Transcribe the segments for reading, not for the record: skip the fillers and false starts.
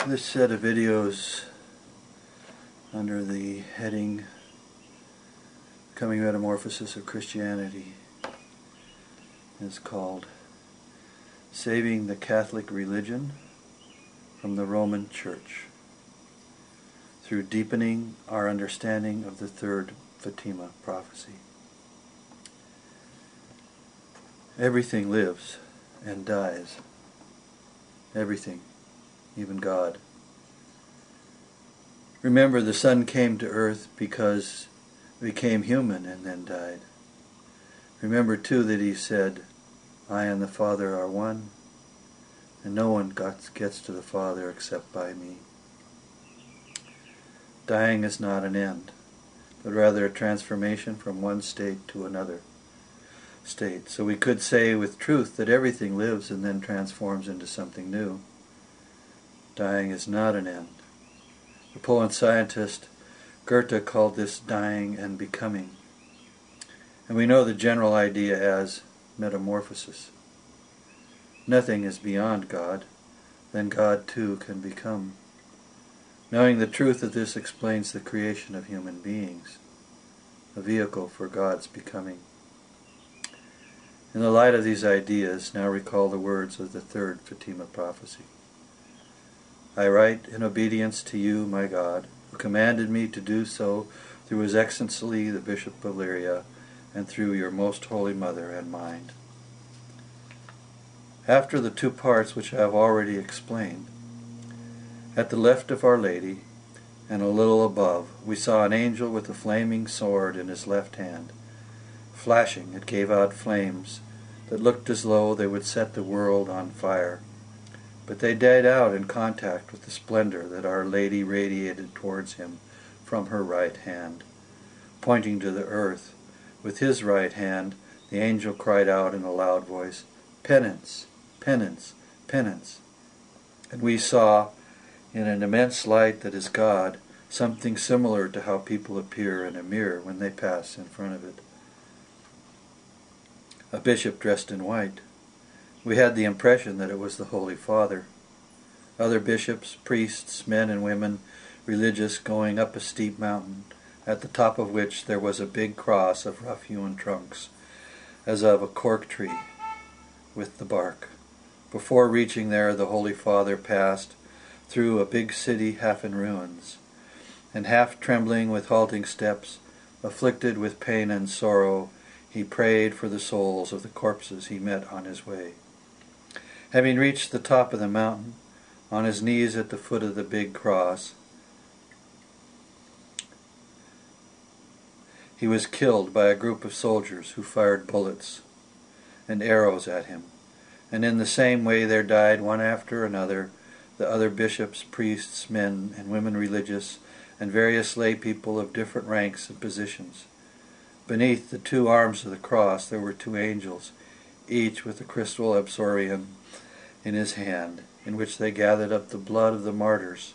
This set of videos under the heading Coming Metamorphosis of Christianity is called Saving the Catholic Religion from the Roman Church through deepening our understanding of the third Fatima prophecy. Everything lives and dies. Everything, even God. Remember, the Son came to earth because he became human and then died. Remember too that he said, I and the Father are one, and no one gets to the Father except by me. Dying is not an end, but rather a transformation from one state to another state. So we could say with truth that everything lives and then transforms into something new. Dying is not an end. The Polish scientist Goethe called this dying and becoming. And we know the general idea as metamorphosis. Nothing is beyond God, then God too can become. Knowing the truth of this explains the creation of human beings, a vehicle for God's becoming. In the light of these ideas, now recall the words of the third Fatima prophecy. I write in obedience to you, my God, who commanded me to do so through His Excellency the Bishop of Leiria, and through your most holy Mother and mine. After the two parts which I have already explained, at the left of Our Lady, and a little above, we saw an angel with a flaming sword in his left hand. Flashing, it gave out flames that looked as though they would set the world on fire. But they died out in contact with the splendor that Our Lady radiated towards him from her right hand. Pointing to the earth, with his right hand, the angel cried out in a loud voice, Penance, penance, penance. And we saw, in an immense light that is God, something similar to how people appear in a mirror when they pass in front of it. A bishop dressed in white. We had the impression that it was the Holy Father. Other bishops, priests, men and women, religious, going up a steep mountain, at the top of which there was a big cross of rough-hewn trunks, as of a cork tree, with the bark. Before reaching there, the Holy Father passed through a big city half in ruins, and half trembling with halting steps, afflicted with pain and sorrow, he prayed for the souls of the corpses he met on his way. Having reached the top of the mountain, on his knees at the foot of the big cross, he was killed by a group of soldiers who fired bullets and arrows at him. And in the same way there died, one after another, the other bishops, priests, men and women religious, and various lay people of different ranks and positions. Beneath the two arms of the cross there were two angels, each with a crystal absorium in his hand, in which they gathered up the blood of the martyrs,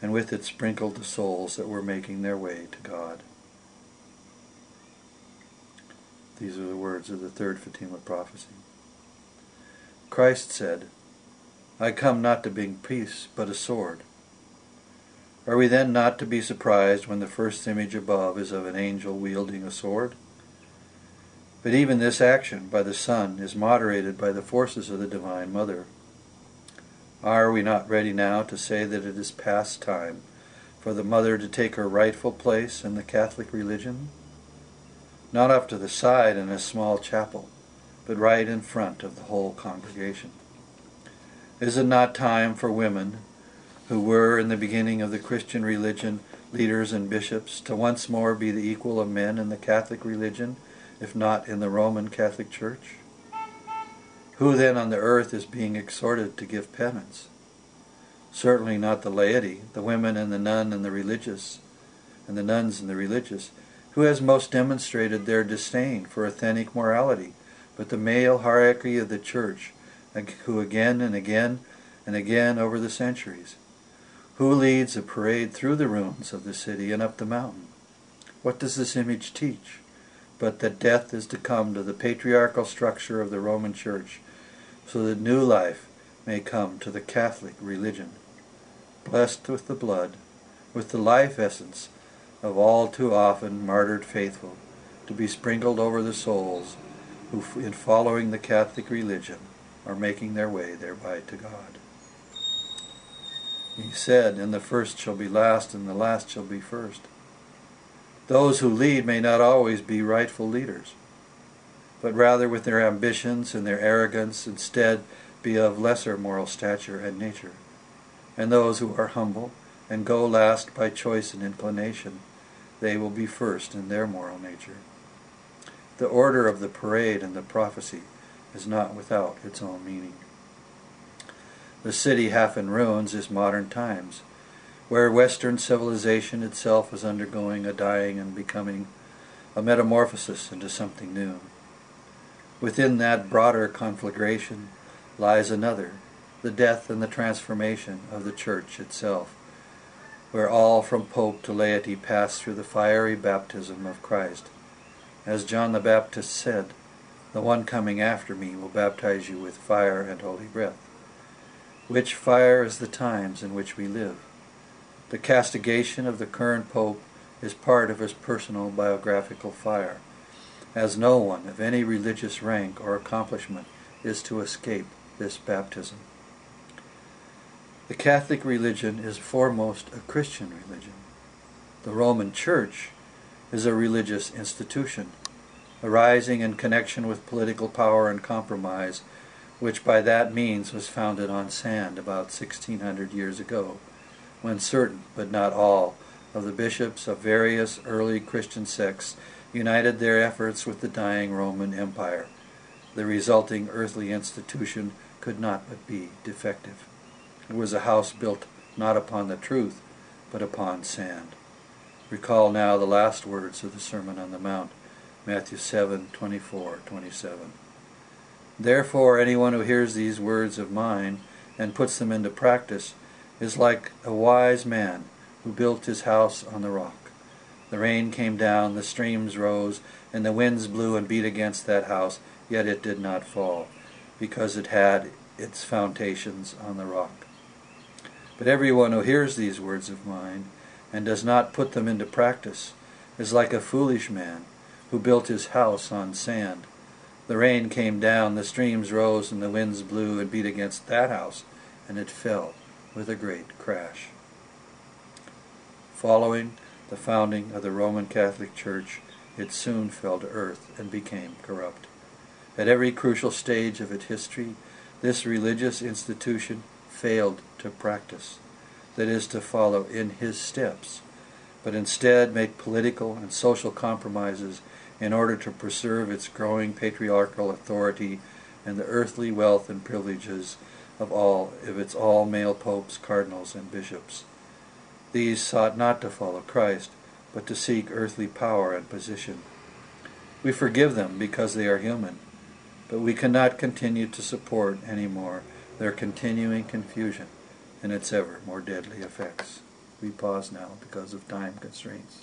and with it sprinkled the souls that were making their way to God. These are the words of the third Fatima prophecy. Christ said, I come not to bring peace, but a sword. Are we then not to be surprised when the first image above is of an angel wielding a sword? But even this action by the Son is moderated by the forces of the Divine Mother. Are we not ready now to say that it is past time for the Mother to take her rightful place in the Catholic religion? Not off to the side in a small chapel, but right in front of the whole congregation. Is it not time for women, who were in the beginning of the Christian religion leaders and bishops, to once more be the equal of men in the Catholic religion, if not in the Roman Catholic Church? Who then on the earth is being exhorted to give penance? Certainly not the laity, the women and the nun and the religious, and the nuns and the religious. Who has most demonstrated their disdain for authentic morality, but the male hierarchy of the Church, who again and again and again over the centuries? Who leads a parade through the ruins of the city and up the mountain? What does this image teach? But that death is to come to the patriarchal structure of the Roman Church, so that new life may come to the Catholic religion. blessed with the blood, with the life essence of all too often martyred faithful, to be sprinkled over the souls who, in following the Catholic religion, are making their way thereby to God. He said, and the first shall be last, and the last shall be first. Those who lead may not always be rightful leaders, but rather with their ambitions and their arrogance instead be of lesser moral stature and nature. And those who are humble and go last by choice and inclination, they will be first in their moral nature. The order of the parade and the prophecy is not without its own meaning. The city half in ruins is modern times, where Western civilization itself is undergoing a dying and becoming a metamorphosis into something new. Within that broader conflagration lies another, the death and the transformation of the Church itself, where all from Pope to laity pass through the fiery baptism of Christ. As John the Baptist said, "The one coming after me will baptize you with fire and holy breath." Which fire is the times in which we live. The castigation of the current Pope is part of his personal biographical fire, as no one of any religious rank or accomplishment is to escape this baptism. The Catholic religion is foremost a Christian religion. The Roman Church is a religious institution, arising in connection with political power and compromise, which by that means was founded on sand about 1600 years ago, when certain, but not all, of the bishops of various early Christian sects united their efforts with the dying Roman Empire. The resulting earthly institution could not but be defective. It was a house built not upon the truth, but upon sand. Recall now the last words of the Sermon on the Mount, Matthew 7:24-27. Therefore anyone who hears these words of mine and puts them into practice is like a wise man who built his house on the rock. The rain came down, the streams rose, and the winds blew and beat against that house, yet it did not fall, because it had its foundations on the rock. But everyone who hears these words of mine and does not put them into practice is like a foolish man who built his house on sand. The rain came down, the streams rose, and the winds blew and beat against that house, and it fell with a great crash. Following the founding of the Roman Catholic Church, it soon fell to earth and became corrupt. At every crucial stage of its history, this religious institution failed to practice, that is, to follow in his steps, but instead make political and social compromises in order to preserve its growing patriarchal authority and the earthly wealth and privileges of its all-male popes, cardinals, and bishops. These sought not to follow Christ, but to seek earthly power and position. We forgive them because they are human, but we cannot continue to support any more their continuing confusion and its ever more deadly effects. We pause now because of time constraints.